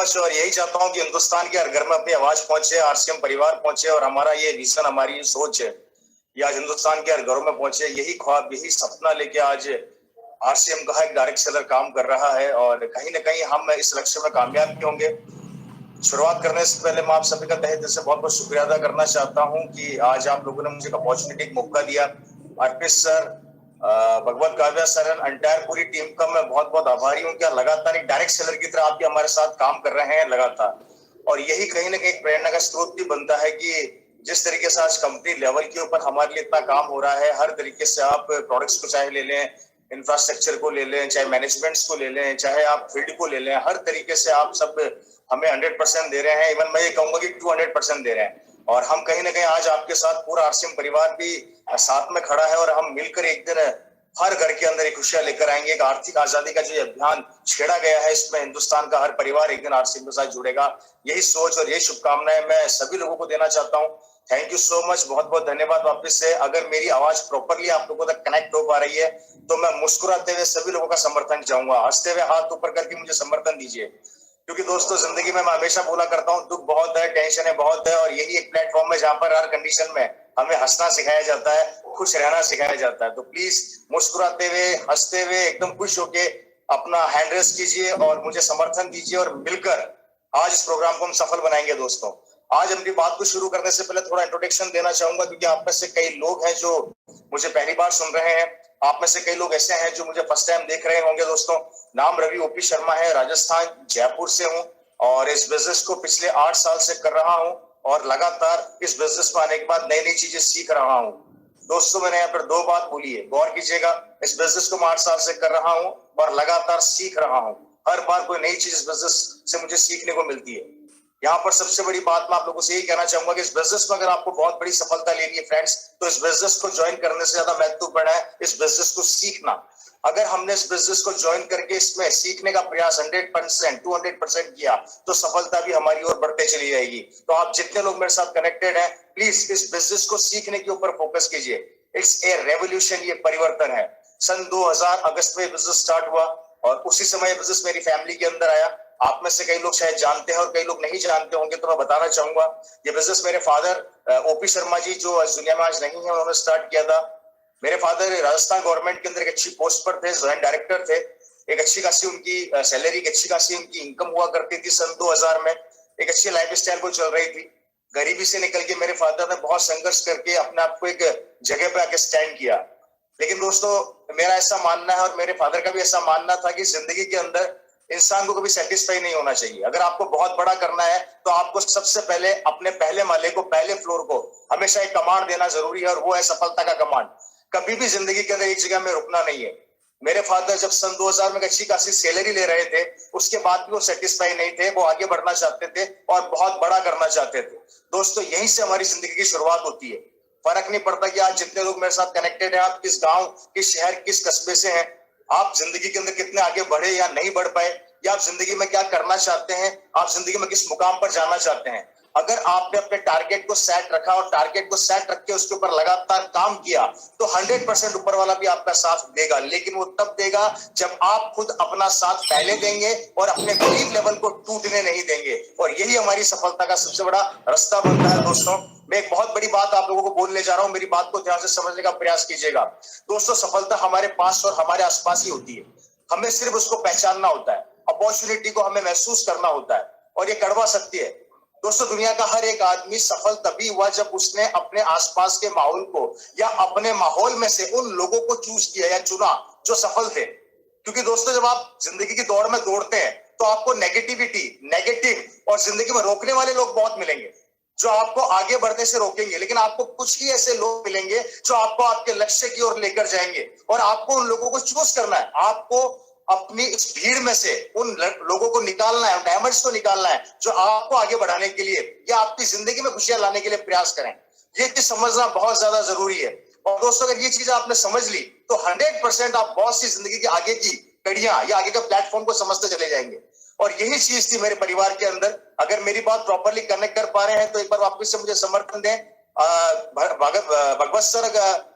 Much. और यही चाहता हूँ कि हिंदुस्तान के हर घर में अपनी आवाज पहुंचे, आरसीएम परिवार पहुंचे, और हमारा ये विजन, हमारी ये सोच है ये आज हिंदुस्तान के हर घरों में पहुंचे। यही ख्वाब, यही सपना लेके आज आरसीएम का एक डायरेक्ट सेलर काम कर रहा है, और कहीं ना कहीं हम इस लक्ष्य में कामयाब भी होंगे। शुरुआत करने से पहले मैं आप सभी का तहे दिल से बहुत बहुत शुक्रिया अदा करना चाहता हूं कि आज आप लोगों ने मुझे एक अपॉर्चुनिटी, एक मौका दिया। अर्पित सर, भगवत काव्या सर, एंटायर पूरी टीम का मैं बहुत बहुत आभारी हूँ। क्या लगातार एक डायरेक्ट सेलर की तरह आप भी हमारे साथ काम कर रहे हैं लगातार, और यही कहीं ना कहीं प्रेरणा का स्रोत भी बनता है कि जिस तरीके से आज कंपनी लेवल के ऊपर हमारे लिए इतना काम हो रहा है, हर तरीके से आप प्रोडक्ट्स को चाहे ले लें, इंफ्रास्ट्रक्चर को ले लें, चाहे मैनेजमेंट्स को ले लें, चाहे आप फील्ड को ले लें, हर तरीके से आप सब हमें 100% दे रहे हैं। इवन मैं ये कहूंगा कि 200% दे रहे हैं। और हम कहीं ना कहीं आज आपके साथ पूरा आरसीएम परिवार भी साथ में खड़ा है, और हम मिलकर एक दिन हर घर के अंदर एक खुशियां लेकर आएंगे। एक आर्थिक आजादी का जो अभियान छेड़ा गया है, इसमें हिंदुस्तान का हर परिवार एक दिन आरसीएम के साथ जुड़ेगा। यही सोच और यही शुभकामनाएं मैं सभी लोगों को देना चाहता हूँ। थैंक यू सो मच, बहुत बहुत धन्यवाद वापस से। अगर मेरी आवाज प्रॉपरली आप लोगों तक कनेक्ट हो पा रही है तो मैं मुस्कुराते हुए सभी लोगों का समर्थन चाहूंगा। हंसते हुए हाथ ऊपर करके मुझे समर्थन दीजिए, क्योंकि दोस्तों जिंदगी में मैं हमेशा बोला करता हूँ, दुख बहुत है, टेंशन है बहुत है, और यही एक प्लेटफॉर्म है जहां पर हर कंडीशन में हमें हंसना सिखाया जाता है, खुश रहना सिखाया जाता है। तो प्लीज मुस्कुराते हुए, हंसते हुए, एकदम खुश होके अपना हैंड रेस कीजिए और मुझे समर्थन दीजिए, और मिलकर आज इस प्रोग्राम को हम सफल बनाएंगे। दोस्तों, आज अपनी बात को शुरू करने से पहले थोड़ा इंट्रोडक्शन देना चाहूंगा, क्योंकि आप में से कई लोग हैं जो मुझे पहली बार सुन रहे हैं, आप में से कई लोग ऐसे हैं जो मुझे फर्स्ट टाइम देख रहे होंगे। दोस्तों, नाम रवि ओपी शर्मा है, राजस्थान जयपुर से हूं, और इस बिजनेस को पिछले 8 साल से कर रहा हूं, और लगातार इस बिजनेस में आने के बाद नई नई चीजें सीख रहा हूं। दोस्तों, मैंने यहाँ पर 2 बात बोली है, गौर कीजिएगा। इस बिजनेस को मैं 8 साल से कर रहा हूं और लगातार सीख रहा हूं। हर बार कोई नई चीज इस बिजनेस से मुझे सीखने को मिलती है। यहाँ पर सबसे बड़ी बात मैं आप लोगों से यही कहना चाहूंगा कि इस बिजनेस में अगर आपको बहुत बड़ी सफलता लेनी है फ्रेंड्स, तो इस बिजनेस को ज्वाइन करने से ज्यादा महत्वपूर्ण है इस बिजनेस को सीखना। अगर हमने इस बिजनेस को ज्वाइन करके इसमें सीखने का प्रयास 100%, 200% किया, तो सफलता भी हमारी ओर बढ़ते चली जाएगी। तो आप जितने लोग मेरे साथ कनेक्टेड हैं, प्लीज इस बिजनेस को सीखने के ऊपर फोकस कीजिए। इट्स ए रेवोल्यूशन, ये परिवर्तन है। सन 2000 अगस्त में बिजनेस स्टार्ट हुआ, और उसी समय बिजनेस मेरी फैमिली के अंदर आया। आप में से कई लोग शायद जानते हैं और कई लोग नहीं जानते होंगे, तो मैं बताना चाहूंगा। ये बिजनेस मेरे फादर ओपी शर्मा जी, जो इस दुनिया में आज नहीं है, उन्होंने स्टार्ट किया था। मेरे फादर राजस्थान गवर्नमेंट के अंदर एक अच्छी पोस्ट पर थे, जॉइंट डायरेक्टर थे। एक अच्छी खासी उनकी सैलरी, एक अच्छी खासी उनकी इनकम हुआ करती थी। सन 2000 में एक अच्छी लाइफ स्टाइल को चल रही थी। गरीबी से निकल के मेरे फादर ने बहुत संघर्ष करके अपने आप को एक जगह पे आके स्टैंड किया। लेकिन दोस्तों, मेरा ऐसा मानना है और मेरे फादर का भी ऐसा मानना था कि जिंदगी के अंदर इंसान को कभी सेटिस्फाई नहीं होना चाहिए। अगर आपको बहुत बड़ा करना है तो आपको सबसे पहले अपने पहले माले को, पहले फ्लोर को हमेशा एक कमांड देना जरूरी है, और वो है सफलता का कमांड। कभी भी जिंदगी के अंदर एक जगह में रुकना नहीं है। मेरे फादर जब सन 2000 में अच्छी खासी सैलरी ले रहे थे, उसके बाद भी वो सेटिस्फाई नहीं थे, वो आगे बढ़ना चाहते थे और बहुत बड़ा करना चाहते थे। दोस्तों, यहीं से हमारी जिंदगी की शुरुआत होती है। फर्क नहीं पड़ता कि आज जितने लोग मेरे साथ कनेक्टेड हैं, आप किस गांव, किस शहर, किस कस्बे से हैं, आप जिंदगी के अंदर कितने आगे बढ़े या नहीं बढ़ पाए, या आप जिंदगी में क्या करना चाहते हैं, आप जिंदगी में किस मुकाम पर जाना चाहते हैं। अगर आपने अपने टारगेट को सेट रखा और टारगेट को सेट रख के उसके ऊपर लगातार काम किया, तो 100% ऊपर वाला भी आपका साथ देगा। लेकिन वो तब देगा जब आप खुद अपना साथ पहले देंगे और अपने बिलीव लेवल को टूटने नहीं देंगे, और यही हमारी सफलता का सबसे बड़ा रास्ता बनता है। दोस्तों, मैं एक बहुत बड़ी बात आप लोगों को बोलने जा रहा हूं, मेरी बात को ध्यान से समझने का प्रयास कीजिएगा। दोस्तों, सफलता हमारे पास और हमारे आसपास ही होती है। हमें सिर्फ उसको पहचानना होता है, अपॉर्चुनिटी को हमें महसूस करना होता है, और ये कड़वा सत्य है। दोस्तों, दुनिया का हर एक आदमी सफल तभी हुआ जब उसने अपने आसपास के माहौल को या अपने माहौल में से उन लोगों को चूज किया या चुना जो सफल थे। क्योंकि दोस्तों, जब आप जिंदगी की दौड़ में दौड़ते हैं तो आपको नेगेटिव और जिंदगी में रोकने वाले लोग बहुत मिलेंगे जो आपको आगे बढ़ने से रोकेंगे, लेकिन आपको कुछ ही ऐसे लोग मिलेंगे जो आपको आपके लक्ष्य की ओर लेकर जाएंगे, और आपको उन लोगों को चूज करना है। आपको अपनी इस भीड़ में से उन लोगों को निकालना है, डायमंड्स को निकालना है जो आपको आगे बढ़ाने के लिए या आपकी जिंदगी में खुशियां लाने के लिए प्रयास करें। ये चीज समझना बहुत ज्यादा जरूरी है। और दोस्तों, अगर ये चीज आपने समझ ली तो 100% आप बहुत सी जिंदगी की आगे की कड़ियां या आगे का प्लेटफॉर्म को समझते चले जाएंगे। और यही चीज थी मेरे परिवार के अंदर। अगर मेरी बात प्रॉपरली कनेक्ट कर पा रहे हैं तो एक बार वापस से मुझे समर्थन दें। भगवत सर,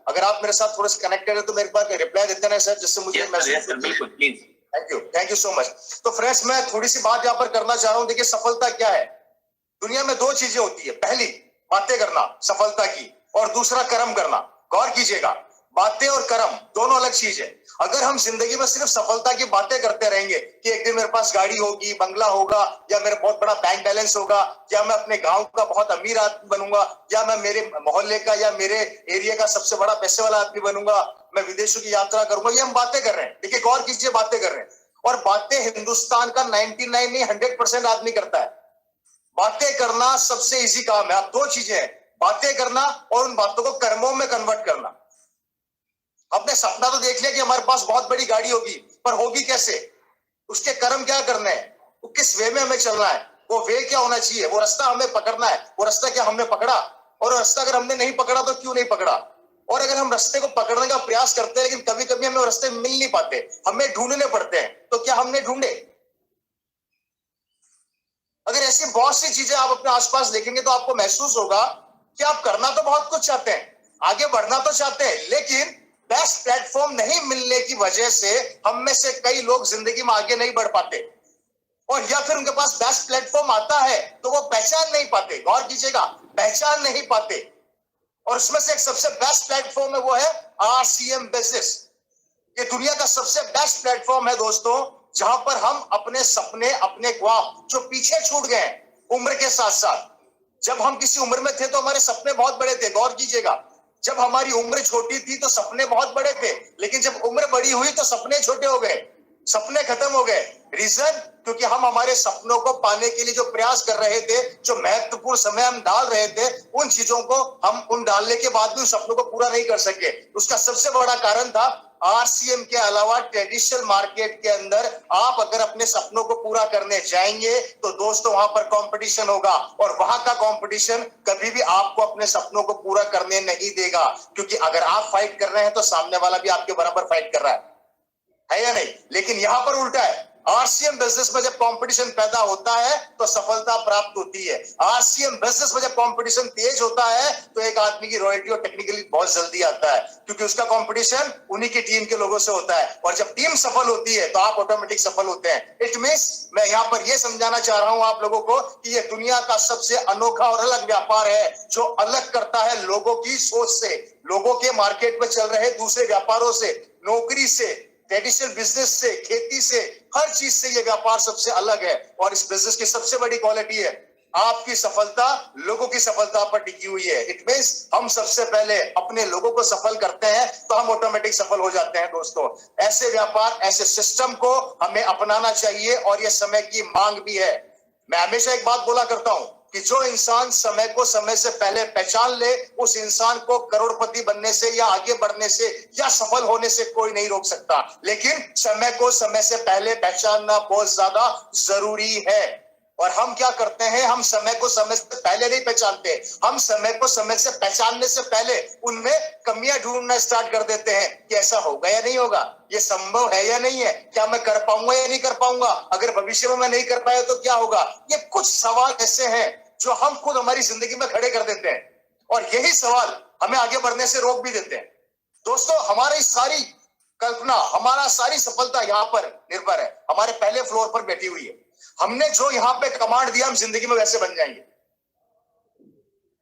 अगर आप मेरे साथ थोड़े से कनेक्टेड है तो मेरे पास रिप्लाई देते ना सर, जिससे मुझे बिल्कुल please. Thank you so much. तो फ्रेंड्स, मैं थोड़ी सी बात यहाँ पर करना चाह रहा हूँ। देखिए, सफलता क्या है? दुनिया में दो चीजें होती है। पहली, बातें करना सफलता की, और दूसरा कर्म करना। गौर कीजिएगा, बातें और कर्म दोनों अलग चीज है। अगर हम जिंदगी में सिर्फ सफलता की बातें करते रहेंगे कि एक दिन मेरे पास गाड़ी होगी, बंगला होगा, या मेरा बहुत बड़ा बैंक बैलेंस होगा, या मैं अपने गांव का बहुत अमीर आदमी बनूंगा, या मैं मेरे मोहल्ले का या मेरे एरिया का सबसे बड़ा पैसे वाला आदमी बनूंगा, मैं विदेशों की यात्रा करूंगा, ये हम बातें कर रहे हैं। देखिए, गौर कीजिए, बातें कर रहे हैं। और बातें हिंदुस्तान का 99 नहीं 100% आदमी करता है। बातें करना सबसे इजी काम है। अब दो चीजें हैं, बातें करना और उन बातों को कर्मों में कन्वर्ट करना। अपने सपना तो देख लिया कि हमारे पास बहुत बड़ी गाड़ी होगी, पर होगी कैसे? उसके कर्म क्या करने हैं, वो किस वे में हमें चलना है, वो वे क्या होना चाहिए, वो रास्ता हमें पकड़ना है। वो रास्ता क्या हमने पकड़ा? और रास्ता अगर हमने नहीं पकड़ा तो क्यों नहीं पकड़ा? और अगर हम रास्ते को पकड़ने का प्रयास करते हैं, लेकिन कभी कभी हमें वो रास्ते मिल नहीं पाते, हमें ढूंढने पड़ते हैं, तो क्या हमने ढूंढे? अगर ऐसी बहुत सी चीजें आप अपने आसपास देखेंगे तो आपको महसूस होगा कि आप करना तो बहुत कुछ चाहते हैं, आगे बढ़ना तो चाहते हैं, लेकिन बेस्ट प्लेटफॉर्म नहीं मिलने की वजह से हम में से कई लोग जिंदगी में आगे नहीं बढ़ पाते। और या फिर उनके पास बेस्ट प्लेटफॉर्म आता है तो वो पहचान नहीं पाते। गौर कीजिएगा, पहचान नहीं पाते। और उसमें से एक सबसे बेस्ट प्लेटफॉर्म है, वो है आरसीएम बिजनेस। ये दुनिया का सबसे बेस्ट प्लेटफॉर्म है दोस्तों, जहां पर हम अपने सपने, अपने ख्वाब जो पीछे छूट गए उम्र के साथ साथ। जब हम किसी उम्र में थे तो हमारे सपने बहुत बड़े थे। गौर कीजिएगा, जब हमारी उम्र छोटी थी तो सपने बहुत बड़े थे, लेकिन जब उम्र बड़ी हुई तो सपने छोटे हो गए, सपने खत्म हो गए। रीजन, क्योंकि हम हमारे सपनों को पाने के लिए जो प्रयास कर रहे थे, जो महत्वपूर्ण समय हम डाल रहे थे, उन चीजों को हम उन डालने के बाद भी उन सपनों को पूरा नहीं कर सके। उसका सबसे बड़ा कारण था आरसीएम के अलावा ट्रेडिशनल मार्केट के अंदर आप अगर अपने सपनों को पूरा करने जाएंगे तो दोस्तों वहां पर कंपटीशन होगा, और वहां का कंपटीशन कभी भी आपको अपने सपनों को पूरा करने नहीं देगा। क्योंकि अगर आप फाइट कर रहे हैं तो सामने वाला भी आपके बराबर फाइट कर रहा है या नहीं? लेकिन यहां पर उल्टा है। आरसीएम बिजनेस में जब कंपटीशन पैदा होता है तो सफलता प्राप्त होती है। आरसीएम बिजनेस में जब कंपटीशन तेज होता है तो एक आदमी की रॉयल्टी और टेक्निकली बहुत जल्दी आता है, क्योंकि उसका कंपटीशन उन्हीं की टीम के लोगों से होता है। और जब टीम सफल होती है तो आप ऑटोमेटिक सफल होते हैं। इट मींस, मैं यहां पर यह समझाना चाह रहा हूं आप लोगों को कि यह दुनिया का सबसे अनोखा और अलग व्यापार है, जो अलग करता है लोगों की सोच से, लोगों के मार्केट में चल रहे दूसरे व्यापारों से, नौकरी से, ट्रेडिशनल बिजनेस से, खेती से, हर चीज से ये व्यापार सबसे अलग है। और इस बिजनेस की सबसे बड़ी क्वालिटी है, आपकी सफलता लोगों की सफलता पर टिकी हुई है। इट मींस, हम सबसे पहले अपने लोगों को सफल करते हैं तो हम ऑटोमेटिक सफल हो जाते हैं। दोस्तों, ऐसे व्यापार, ऐसे सिस्टम को हमें अपनाना चाहिए, और यह समय की मांग भी है। मैं हमेशा एक बात बोला करता हूं कि जो इंसान समय को समय से पहले पहचान ले, उस इंसान को करोड़पति बनने से या आगे बढ़ने से या सफल होने से कोई नहीं रोक सकता। लेकिन समय को समय से पहले पहचानना बहुत ज्यादा जरूरी है। और हम क्या करते हैं, हम समय को समय से पहले नहीं पहचानते, हम समय को समय से पहचानने से पहले उनमें कमियां ढूंढना स्टार्ट कर देते हैं कि ऐसा होगा या नहीं होगा, ये संभव है या नहीं है, क्या मैं कर पाऊंगा या नहीं कर पाऊंगा, अगर भविष्य में मैं नहीं कर पाया तो क्या होगा। ये कुछ सवाल ऐसे हैं जो हम खुद हमारी जिंदगी में खड़े कर देते हैं, और यही सवाल हमें आगे बढ़ने से रोक भी देते हैं। दोस्तों, हमारी सारी कल्पना, हमारा सारी सफलता यहाँ पर निर्भर है, हमारे पहले फ्लोर पर बैठी हुई है। हमने जो यहाँ पे कमांड दिया, हम जिंदगी में वैसे बन जाएंगे।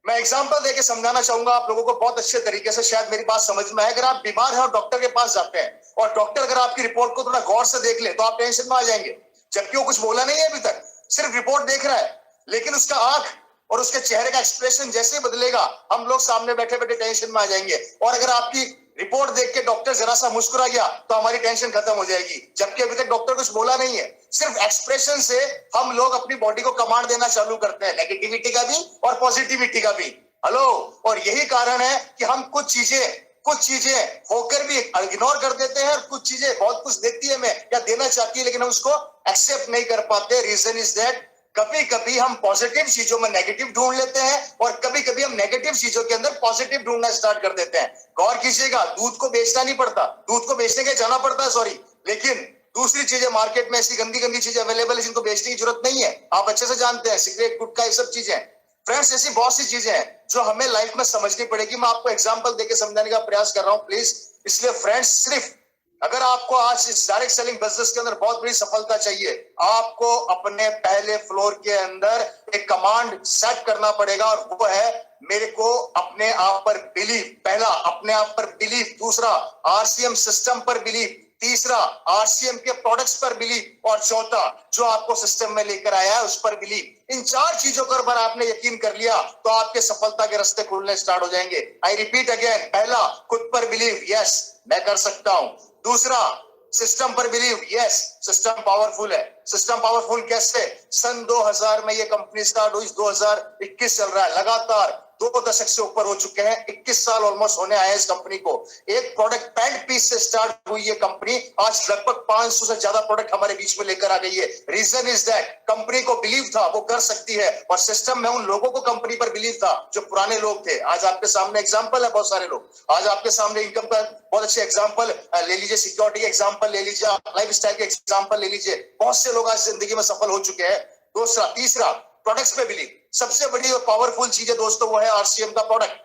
मैं एग्जांपल देके समझाना चाहूंगा आप लोगों को बहुत अच्छे तरीके से, शायद मेरी बात समझ में आए। अगर आप बीमार हैं और डॉक्टर के पास जाते हैं, और डॉक्टर अगर आपकी रिपोर्ट को थोड़ा गौर से देख ले तो आप टेंशन में आ जाएंगे, जबकि वो कुछ बोला नहीं है अभी तक, सिर्फ रिपोर्ट देख रहा है। लेकिन उसका आंख और उसके चेहरे का एक्सप्रेशन जैसे ही बदलेगा, हम लोग सामने बैठे बैठे टेंशन में आ जाएंगे। और अगर आपकी रिपोर्ट देख के डॉक्टर जरा सा मुस्कुरा गया तो हमारी टेंशन खत्म हो जाएगी, जबकि अभी तक डॉक्टर कुछ बोला नहीं है। सिर्फ एक्सप्रेशन से हम लोग अपनी बॉडी को कमांड देना चालू करते हैं, नेगेटिविटी का भी और पॉजिटिविटी का भी। हेलो, और यही कारण है कि हम कुछ चीजें होकर भी इग्नोर कर देते हैं, और कुछ चीजें बहुत कुछ देती है हमें या देना चाहती है, लेकिन हम उसको एक्सेप्ट नहीं कर पाते। रीजन इज दैट कभी कभी हम पॉजिटिव चीजों में नेगेटिव ढूंढ लेते हैं, और कभी कभी हम नेगेटिव चीजों के अंदर पॉजिटिव ढूंढना स्टार्ट कर देते हैं। गौर कीजिएगा, दूध को बेचना नहीं पड़ता, दूध को बेचने के जाना पड़ता है, सॉरी, लेकिन दूसरी चीजें मार्केट में ऐसी गंदी गंदी चीजें अवेलेबल है जिनको बेचने की जरूरत नहीं है, आप अच्छे से जानते हैं, सिगरेट, गुटखा, ये सब चीजें। फ्रेंड्स, ऐसी बहुत सी चीजें हैं जो हमें लाइफ में समझनी पड़ेगी। मैं आपको एग्जांपल देके समझाने का प्रयास कर रहा हूं प्लीज। इसलिए फ्रेंड्स, सिर्फ अगर आपको आज इस डायरेक्ट सेलिंग बिजनेस के अंदर बहुत बड़ी सफलता चाहिए, आपको अपने पहले फ्लोर के अंदर एक कमांड सेट करना पड़ेगा, और वो है मेरे को अपने आप पर बिलीव। पहला, अपने आप पर बिलीव। दूसरा, आरसीएम सिस्टम पर बिलीव। तीसरा, आरसीएम के प्रोडक्ट्स पर बिलीव। और चौथा, जो आपको सिस्टम में लेकर आया है उस पर बिलीव। इन चार चीजों पर अगर आपने यकीन कर लिया तो आपके सफलता के रास्ते खुलने स्टार्ट हो जाएंगे। आई रिपीट अगेन, पहला, खुद पर बिलीव, यस मैं कर सकता हूं। दूसरा, सिस्टम पर बिलीव, यस सिस्टम पावरफुल है। सिस्टम पावरफुल कैसे? सन 2000 में ये कंपनी स्टार्ट हुई, 2021 चल रहा है, लगातार 2 दशक से ऊपर हो चुके हैं, 21 साल ऑलमोस्ट होने आए इस कंपनी को। एक प्रोडक्ट पैंट पीस से स्टार्ट हुई ये कंपनी, आज लगभग 500 से ज्यादा प्रोडक्ट हमारे बीच में लेकर आ गई है। रीजन इज दैट कंपनी को बिलीव था वो कर सकती है, और सिस्टम में उन लोगों को कंपनी पर बिलीव था जो पुराने लोग थे। आज आपके सामने एग्जाम्पल है, बहुत सारे लोग आज आपके सामने इनकम का बहुत अच्छे एग्जाम्पल ले लीजिए, सिक्योरिटी के एग्जाम्पल ले लीजिए, लाइफ स्टाइल के एग्जाम्पल ले लीजिए। बहुत से लोग आज जिंदगी में सफल हो चुके हैं। दूसरा, तीसरा, प्रोडक्ट्स पे बिलीव। सबसे बड़ी और पावरफुल चीज है दोस्तों, वो है आरसीएम का प्रोडक्ट।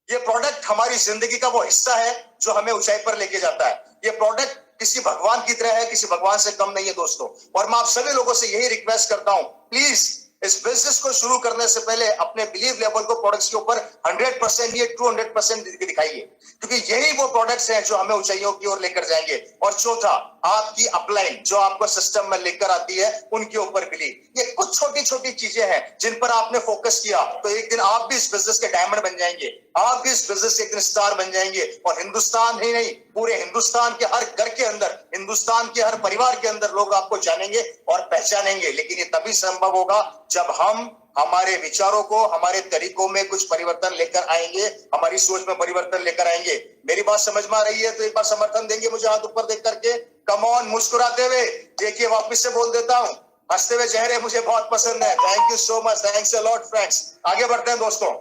ये प्रोडक्ट हमारी जिंदगी का वो हिस्सा है जो हमें ऊंचाई पर लेके जाता है। ये प्रोडक्ट किसी भगवान की तरह है, किसी भगवान से कम नहीं है दोस्तों। और मैं आप सभी लोगों से यही रिक्वेस्ट करता हूं, प्लीज इस बिजनेस को शुरू करने से पहले अपने बिलीव लेवल को प्रोडक्ट्स के ऊपर 100% ये 200% दिखाइए, क्योंकि यही वो प्रोडक्ट्स हैं जो हमें ऊंचाइयों की ओर लेकर जाएंगे। और चौथा, आपकी अपलाइन जो आपको सिस्टम में लेकर आती है उनके ऊपर बिलीव। ये कुछ छोटी छोटी चीजें हैं जिन पर आपने फोकस किया तो एक दिन आप भी इस बिजनेस के डायमंड बन जाएंगे, आप भी इस बिजनेस के एक दिन स्टार बन जाएंगे। और हिंदुस्तान ही नहीं, पूरे हिंदुस्तान के हर घर के अंदर, हिंदुस्तान के हर परिवार के अंदर लोग आपको जानेंगे और पहचानेंगे। लेकिन ये तभी संभव होगा जब हम हमारे विचारों को, हमारे तरीकों में कुछ परिवर्तन लेकर आएंगे, हमारी सोच में परिवर्तन लेकर आएंगे। मेरी बात समझ में आ रही है तो एक बार समर्थन देंगे मुझे हाथ ऊपर देख करके? कम ऑन, मुस्कुराते हुए देखिए, वापस से बोल देता हूं, हंसते हुए चेहरे मुझे बहुत पसंद है। Thank you so much, thanks a lot friends. आगे बढ़ते हैं दोस्तों।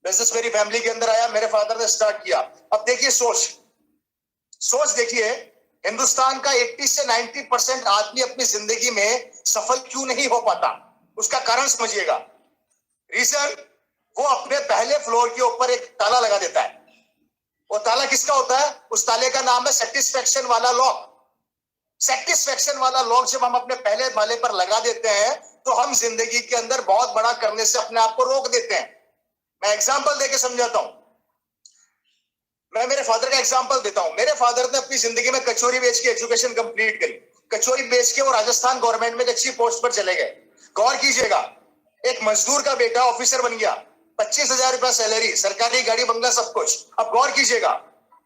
बिजनेस मेरी फैमिली के अंदर आया, मेरे फादर ने स्टार्ट किया। अब देखिए सोच देखिए, हिंदुस्तान का 80 से 90% आदमी अपनी जिंदगी में सफल क्यों नहीं हो पाता, उसका कारण समझिएगा। रीजन, वो अपने पहले फ्लोर के ऊपर एक ताला लगा देता है। वो ताला किसका होता है? उस ताले का नाम है सेटिस्फेक्शन वाला लॉक। सेटिस्फेक्शन वाला लॉक जब हम अपने पहले माले पर लगा देते हैं तो हम जिंदगी के अंदर बहुत बड़ा करने से अपने आप को रोक देते हैं। मैं एग्जांपल देके समझाता हूं। मैं मेरे फादर का एग्जांपल देता हूं। मेरे फादर ने अपनी जिंदगी में कचौरी बेच के एजुकेशन कंप्लीट करी। कचौरी बेच के वो राजस्थान गवर्नमेंट में एक अच्छी पोस्ट पर चले गए। गौर कीजिएगा, एक मजदूर का बेटा ऑफिसर बन गया, 25,000 रुपया सैलरी, सरकारी गाड़ी बंगला सब कुछ। अब गौर कीजिएगा,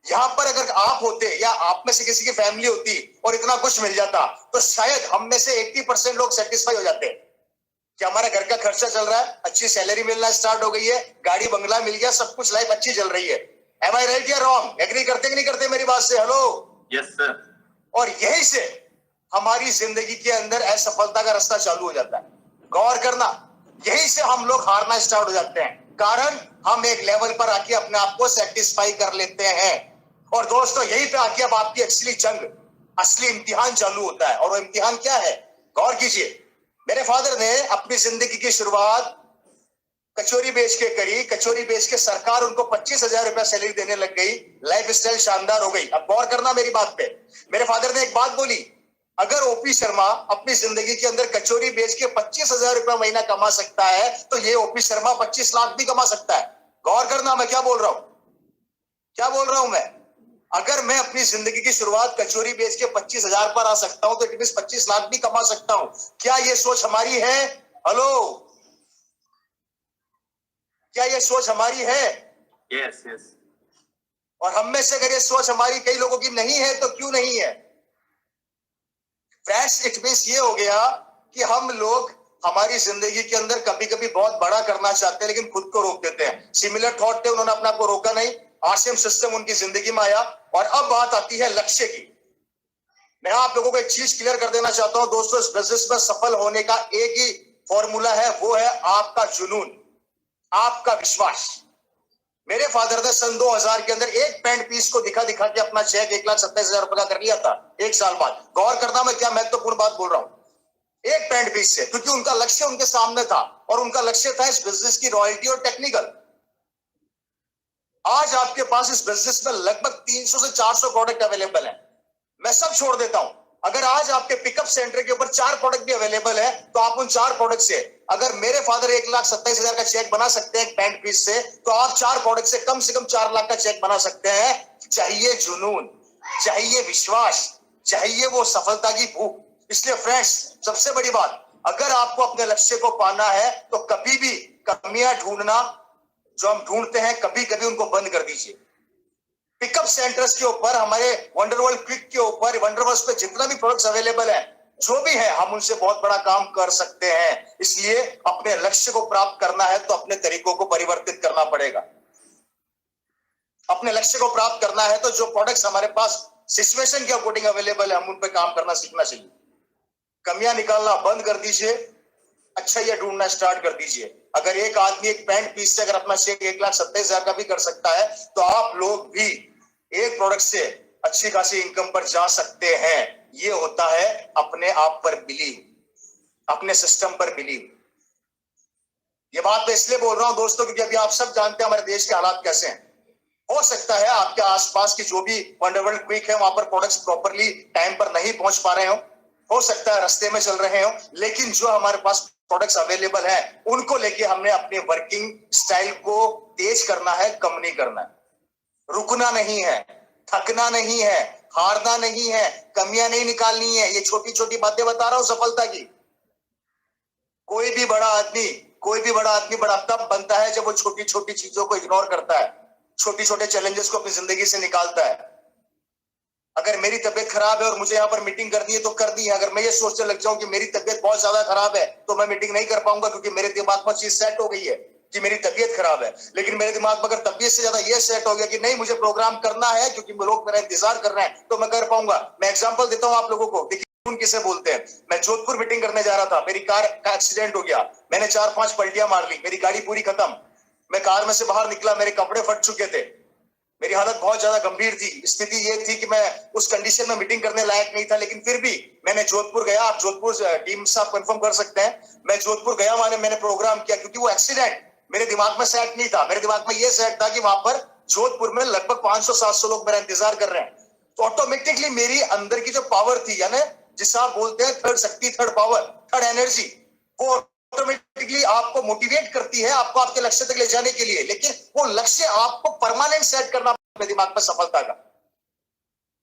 यहां पर अगर आप होते या आप में से किसी की फैमिली होती और इतना कुछ मिल जाता तो शायद हम में से 80% लोग सेटिस्फाई हो जाते कि हमारा घर का खर्चा चल रहा है, अच्छी सैलरी मिलना स्टार्ट हो गई है, गाड़ी बंगला मिल गया, सब कुछ, लाइफ अच्छी चल रही है। एम आई राइट या रॉन्ग? एग्री करते कि नहीं करते मेरी बात से? Hello, yes sir. और यही से हमारी जिंदगी के अंदर असफलता का रास्ता चालू हो जाता है। गौर करना, यही से हम लोग हारना स्टार्ट हो जाते हैं, कारण हम एक लेवल पर आके अपने आप को सेटिस्फाई कर लेते हैं। और दोस्तों, यही पे आके अब आपकी असली जंग, असली इम्तिहान चालू होता है। और वो इम्तिहान क्या है? गौर कीजिए, मेरे फादर ने अपनी जिंदगी की शुरुआत कचौरी बेच के करी। कचौरी बेच के सरकार उनको 25,000 रुपया सैलरी देने लग गई, लाइफ स्टाइल शानदार हो गई। अब गौर करना मेरी बात पे, मेरे फादर ने एक बात बोली, अगर ओपी शर्मा अपनी जिंदगी के अंदर कचौरी बेच के 25,000 रुपया महीना कमा सकता है तो ये ओपी शर्मा 25 लाख भी कमा सकता है। गौर करना मैं क्या बोल रहा हूं, क्या बोल रहा हूं मैं? अगर मैं अपनी जिंदगी की शुरुआत कचौरी बेच के 25,000 पर आ सकता हूं तो इट मींस 25 लाख भी कमा सकता हूं। क्या ये सोच हमारी है? हेलो, क्या ये सोच हमारी है? Yes yes. और हम में से अगर ये सोच हमारी कई लोगों की नहीं है तो क्यों नहीं है? फ्रेंड्स, इट मींस ये हो गया कि हम लोग हमारी जिंदगी के अंदर कभी कभी बहुत बड़ा करना चाहते हैं लेकिन खुद को रोक देते हैं। सिमिलर थॉट थे, उन्होंने अपने आप को रोका नहीं, आरसीएम सिस्टम उनकी जिंदगी में आया। और अब बात आती है लक्ष्य की। मैं आप लोगों को एक चीज क्लियर कर देना चाहता हूं दोस्तों, इस बिजनेस में सफल होने का एक ही फॉर्मूला है, वो है आपका जुनून, आपका विश्वास। मेरे फादर ने सन 2000 के अंदर एक पैंट पीस को दिखा दिखा के अपना चेक 1,27,000 रुपए का कर लिया था एक साल बाद। गौर करना मैं क्या महत्वपूर्ण बात बोल रहा हूं, एक पैंट पीस से, क्योंकि उनका लक्ष्य उनके सामने था और उनका लक्ष्य था इस बिजनेस की रॉयल्टी और टेक्निकल। आज आपके पास इस बिजनेस में लगभग 300 से 400 प्रोडक्ट अवेलेबल है। मैं सब छोड़ देता हूं। अगर आज आपके पिकअप सेंटर के ऊपर 4 प्रोडक्ट भी अवेलेबल है तो आप उन 4 प्रोडक्ट से, अगर मेरे फादर 1,27,000 का चेक बना सकते हैं पैंट पीस से, तो आप 4 प्रोडक्ट से कम 4 लाख का चेक बना सकते हैं। चाहिए जुनून, चाहिए विश्वास, चाहिए वो सफलता की भूख। इसलिए फ्रेंड्स, सबसे बड़ी बात, अगर आपको अपने लक्ष्य को पाना है तो कभी भी कमियां ढूंढना जो हम ढूंढते हैं, कभी कभी उनको बंद कर दीजिए। पिकअप सेंटर्स के ऊपर, हमारे वंडरवर्ल्ड क्विक के ऊपर, वंडरवर्ल्ड पे जितना भी प्रोडक्ट्स अवेलेबल है, जो भी है, हम उनसे बहुत बड़ा काम कर सकते हैं। इसलिए अपने लक्ष्य को प्राप्त करना है तो अपने तरीकों को परिवर्तित करना पड़ेगा। अपने लक्ष्य को प्राप्त करना है तो जो प्रोडक्ट्स हमारे पास सिचुएशन के अकॉर्डिंग अवेलेबल है, हम उन पर काम करना सीखना चाहिए। कमियां निकालना बंद कर दीजिए, अच्छा ये ढूंढना स्टार्ट कर दीजिए। अगर एक आदमी एक पैंट पीस से अगर अपना चेक 1,27,000 का भी कर सकता है, तो आप लोग भी एक प्रोडक्ट से अच्छी खासी इनकम पर जा सकते हैं। ये होता है अपने आप पर बिलीव, अपने सिस्टम पर बिलीव। ये बात मैं इसलिए बोल रहा हूं दोस्तों, क्योंकि अभी आप सब जानते हैं हमारे देश के हालात कैसे हैं। हो सकता है आपके आसपास की जो भी वंडरवर्ल्ड क्विक है, वहां पर प्रोडक्ट्स प्रॉपरली टाइम पर नहीं पहुंच पा रहे हो सकता है रास्ते में चल रहे हो, लेकिन जो हमारे पास प्रोडक्ट्स अवेलेबल है, उनको लेके हमने अपने वर्किंग स्टाइल को तेज करना है, कम नहीं करना है। रुकना नहीं है, थकना नहीं है, हारना नहीं है, कमियां नहीं निकालनी है। ये छोटी छोटी बातें बता रहा हूं सफलता की। कोई भी बड़ा आदमी बड़ा तब बनता है जब वो छोटी छोटी चीजों को इग्नोर करता है, छोटे छोटे चैलेंजेस को अपनी जिंदगी से निकालता है। अगर मेरी तबीयत खराब है और मुझे यहाँ पर मीटिंग करनी है तो कर दी है। अगर मैं ये सोचने लग जाऊं कि मेरी तबीयत बहुत ज्यादा खराब है तो मैं मीटिंग नहीं कर पाऊंगा, क्योंकि मेरे दिमाग में चीज सेट हो गई है कि मेरी तबीयत खराब है। लेकिन मेरे दिमाग में अगर तबीयत से ज्यादा ये सेट हो गया कि नहीं, मुझे प्रोग्राम करना है क्योंकि लोग मेरा इंतजार कर रहे हैं, तो मैं कर पाऊंगा। मैं एग्जाम्पल देता हूँ आप लोगों को, देखिए किसे बोलते हैं। मैं जोधपुर मीटिंग करने जा रहा था, मेरी कार का एक्सीडेंट हो गया, मैंने 4-5 पलटियां मार ली, मेरी गाड़ी पूरी खत्म। मैं कार में से बाहर निकला, मेरे कपड़े फट चुके थे, मेरी हालत बहुत ज्यादा गंभीर थी। स्थिति ये थी कि मैं उस कंडीशन में मीटिंग करने लायक नहीं था, लेकिन फिर भी मैंने जोधपुर गया। आप जोधपुर टीम से आप कंफर्म कर सकते हैं, मैं जोधपुर गया, मैंने प्रोग्राम किया, क्योंकि वो एक्सीडेंट मेरे दिमाग में सेट नहीं था। मेरे दिमाग में ये सेट था कि वहां पर जोधपुर में लगभग 500-700 लोग मेरा इंतजार कर रहे हैं। तो ऑटोमेटिकली मेरी अंदर की जो पावर थी, यानी जिसे आप बोलते हैं थर्ड शक्ति, थर्ड पावर, थर्ड एनर्जी, वो ऑटोमेटिकली आपको मोटिवेट करती है, आपको आपके लक्ष्य तक ले जाने के लिए। लेकिन वो लक्ष्य आपको परमानेंट सेट करना अपने दिमाग में सफलता का।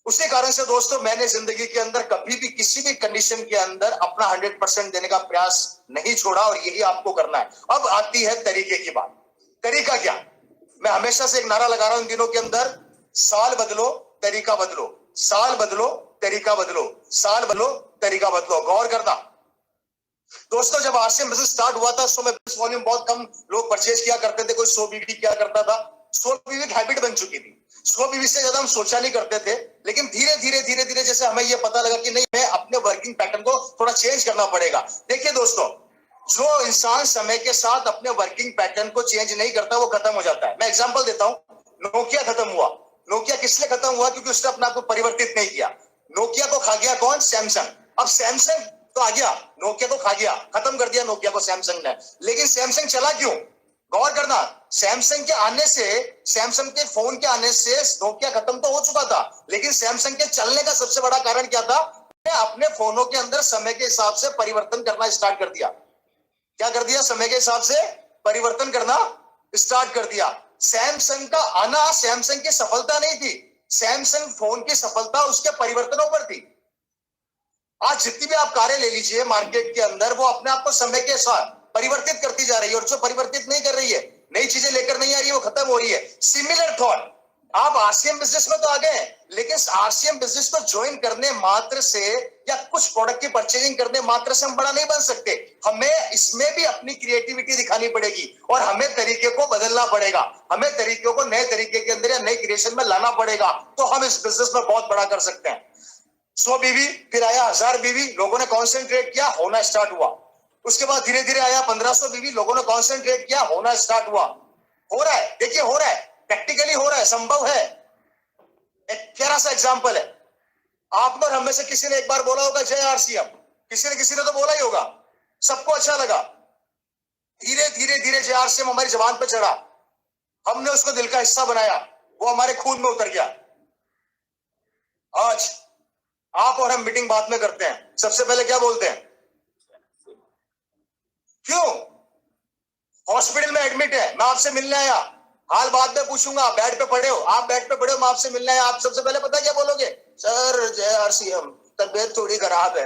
उसी कारण से दोस्तों, मैंने जिंदगी के अंदर कभी भी किसी भी कंडीशन के अंदर अपना 100% देने का प्रयास नहीं छोड़ा, और यही आपको करना है। अब आती है तरीके की बात। तरीका क्या? मैं हमेशा से एक नारा लगा रहा हूं इन दिनों के अंदर, साल बदलो तरीका बदलो, साल बदलो तरीका बदलो, साल बदलो तरीका बदलो। गौर करना दोस्तों, जब आरसीएम बिजनेस स्टार्ट हुआ था, सो में वॉल्यूम बहुत कम लोग परचेज किया करते थे। कोई 100 बीवी किया करता था। 100 बीवी एक हैबिट बन चुकी थी। 100 बीवी से ज्यादा हम सोचा नहीं करते थे। लेकिन धीरे धीरे जैसे हमें यह पता लगा कि नहीं, मैं अपने वर्किंग पैटर्न को थोड़ा चेंज करना पड़ेगा। देखिए दोस्तों, जो इंसान समय के साथ अपने वर्किंग पैटर्न को चेंज नहीं करता, वो खत्म हो जाता है। मैं एग्जाम्पल देता हूं, नोकिया खत्म हुआ। नोकिया किस लिए खत्म हुआ? क्योंकि उसने अपने आप को परिवर्तित नहीं किया। नोकिया को खा गया कौन? सैमसंग। अब सैमसंग तो आ गया, नोकिया को खा गया, खत्म कर दिया नोकिया को सैमसंग ने। लेकिन सैमसंग चला क्यों? गौर करना, सैमसंग के आने से, सैमसंग के फोन के आने से नोकिया खत्म तो हो चुका था, लेकिन सैमसंग के चलने का सबसे बड़ा कारण क्या था? अपने फोनों के अंदर समय के हिसाब से परिवर्तन करना स्टार्ट कर दिया। क्या कर दिया? समय के हिसाब से परिवर्तन करना स्टार्ट कर दिया। सैमसंग का आना सैमसंग की सफलता नहीं थी, सैमसंग फोन की सफलता उसके परिवर्तनों पर थी। आज जितनी भी आप कारें ले लीजिए मार्केट के अंदर, वो अपने आप को समय के साथ परिवर्तित करती जा रही है, और जो परिवर्तित नहीं कर रही है, नई चीजें लेकर नहीं आ रही है, वो खत्म हो रही है। सिमिलर थॉट, आप आरसीएम बिजनेस में तो आ गए, लेकिन आरसीएम बिजनेस को ज्वाइन करने मात्र से या कुछ प्रोडक्ट की परचेजिंग करने मात्र से हम बड़ा नहीं बन सकते। हमें इसमें भी अपनी क्रिएटिविटी दिखानी पड़ेगी, और हमें तरीके को बदलना पड़ेगा। हमें तरीकों को नए तरीके के अंदर या नए क्रिएशन में लाना पड़ेगा, तो हम इस बिजनेस में बहुत बड़ा कर सकते हैं। 100 बीवी, फिर आया 1000 बीवी, लोगों ने कॉन्सेंट्रेट किया, होना स्टार्ट हुआ। उसके बाद धीरे धीरे आया 1500 बीवी, लोगों ने कॉन्सेंट्रेट किया, होना स्टार्ट हुआ। हो रहा है, देखिए हो रहा है, प्रैक्टिकली हो रहा है, संभव है। एक प्यारा सा एग्जांपल है, आप में हम में से किसी ने एक बार बोला होगा जय आरसीएम, किसी ने तो बोला ही होगा, सबको अच्छा लगा। धीरे धीरे जय आरसीएम हमारी जबान पे चढ़ा, हमने उसको दिल का हिस्सा बनाया, वो हमारे खून में उतर गया। आज आप और हम मीटिंग बाद में करते हैं, सबसे पहले क्या बोलते हैं? क्यों? हॉस्पिटल में एडमिट है, मैं आपसे मिलने आया, हाल बाद में पूछूंगा, बेड पे पड़े हो, आप बेड पे पड़े हो, मैं आपसे मिलने आया, आप सबसे पहले पता क्या बोलोगे? सर जय आरसीएम, तबियत थोड़ी खराब है।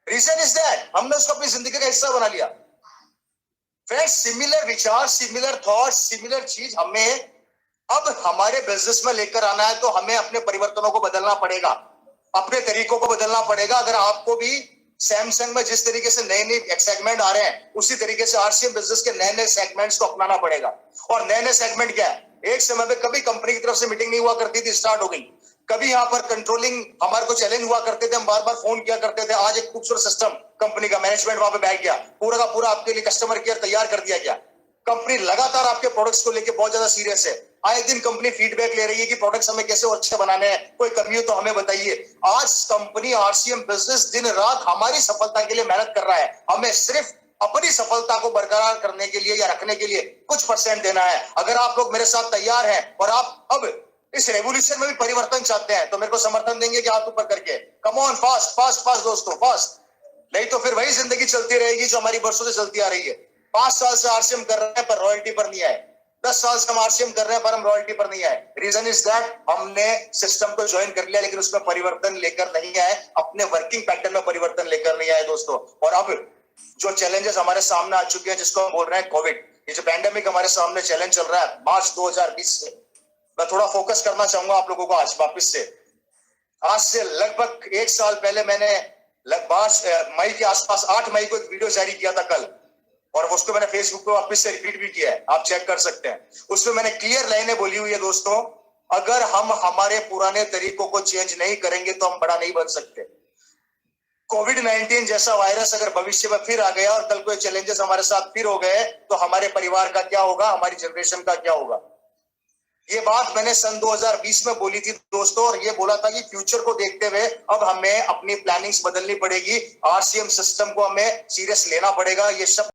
रीजन इज दैट हमने उसको अपनी जिंदगी का हिस्सा बना लिया। फ्रेंड्स, सिमिलर विचार, सिमिलर थॉट, सिमिलर चीज हमें अब हमारे बिजनेस में लेकर आना है, तो हमें अपने परिवर्तनों को बदलना पड़ेगा, अपने तरीकों को बदलना पड़ेगा। अगर आपको भी सैमसंग में जिस तरीके से नए नए सेगमेंट आ रहे हैं, उसी तरीके से आरसीएम बिजनेस के नए नए सेगमेंट्स को अपनाना पड़ेगा। और नए नए सेगमेंट क्या है? एक समय में कभी कंपनी की तरफ से मीटिंग नहीं हुआ करती थी, स्टार्ट हो गई। कभी यहाँ पर कंट्रोलिंग हमारे को चैलेंज हुआ करते थे, हम बार बार फोन किया करते थे। आज एक खूबसूरत सिस्टम कंपनी का मैनेजमेंट वहां पे बैठ गया, पूरा का पूरा आपके लिए कस्टमर केयर तैयार कर दिया गया। कंपनी लगातार आपके प्रोडक्ट्स को लेकर बहुत ज्यादा सीरियस है। आए दिन कंपनी फीडबैक ले रही है कि प्रोडक्ट्स हमें कैसे अच्छे बनाने हैं, कोई कमी हो तो हमें बताइए। आज कंपनी आरसीएम बिजनेस दिन रात हमारी सफलता के लिए मेहनत कर रहा है। हमें सिर्फ अपनी सफलता को बरकरार करने के लिए या रखने के लिए कुछ परसेंट देना है। अगर आप लोग मेरे साथ तैयार हैं और आप अब इस रेवोल्यूशन में भी परिवर्तन चाहते हैं, तो मेरे को समर्थन देंगे कि हाथ ऊपर करके। Come on, fast fast fast दोस्तों, फास्ट। नहीं तो फिर वही जिंदगी चलती रहेगी जो हमारी बरसों से चलती आ रही है। 5 साल से आरसीएम कर रहे हैं पर रॉयल्टी पर नहीं आए, 10 साल से हम आरसीएम कर रहे हैं पर हम रॉयल्टी पर नहीं आए। रीजन इज दैट हमने सिस्टम को ज्वाइन कर लिया, लेकिन उसमें परिवर्तन लेकर नहीं आए, अपने वर्किंग पैटर्न में परिवर्तन लेकर नहीं आए दोस्तों। और अब जो चैलेंजेस हमारे सामने आ चुके हैं, जिसको हम बोल रहे हैं कोविड, ये जो पैंडेमिक हमारे सामने चैलेंज चल रहा है मार्च 2020 से, मैं थोड़ा फोकस करना चाहूंगा आप लोगों को आज वापिस से। आज से लगभग 1 साल पहले मैंने लगभग मई के आसपास 8 मई को एक वीडियो जारी किया था कल, और उसको मैंने फेसबुक पे वापस से रिपीट भी किया है, आप चेक कर सकते हैं। उसमें मैंने क्लियर लाइनें बोली हुई है दोस्तों, अगर हम हमारे पुराने तरीकों को चेंज नहीं करेंगे तो हम बड़ा नहीं बन सकते। कोविड-19 जैसा वायरस अगर भविष्य में फिर आ गया और कल कोई चैलेंजेस हमारे साथ फिर हो गए, तो हमारे परिवार का क्या होगा, हमारी जनरेशन का क्या होगा? ये बात मैंने सन 2020 में बोली थी दोस्तों, और ये बोला था कि फ्यूचर को देखते हुए अब हमें अपनी प्लानिंग्स बदलनी पड़ेगी, आरसीएम सिस्टम को हमें सीरियस लेना पड़ेगा। ये सब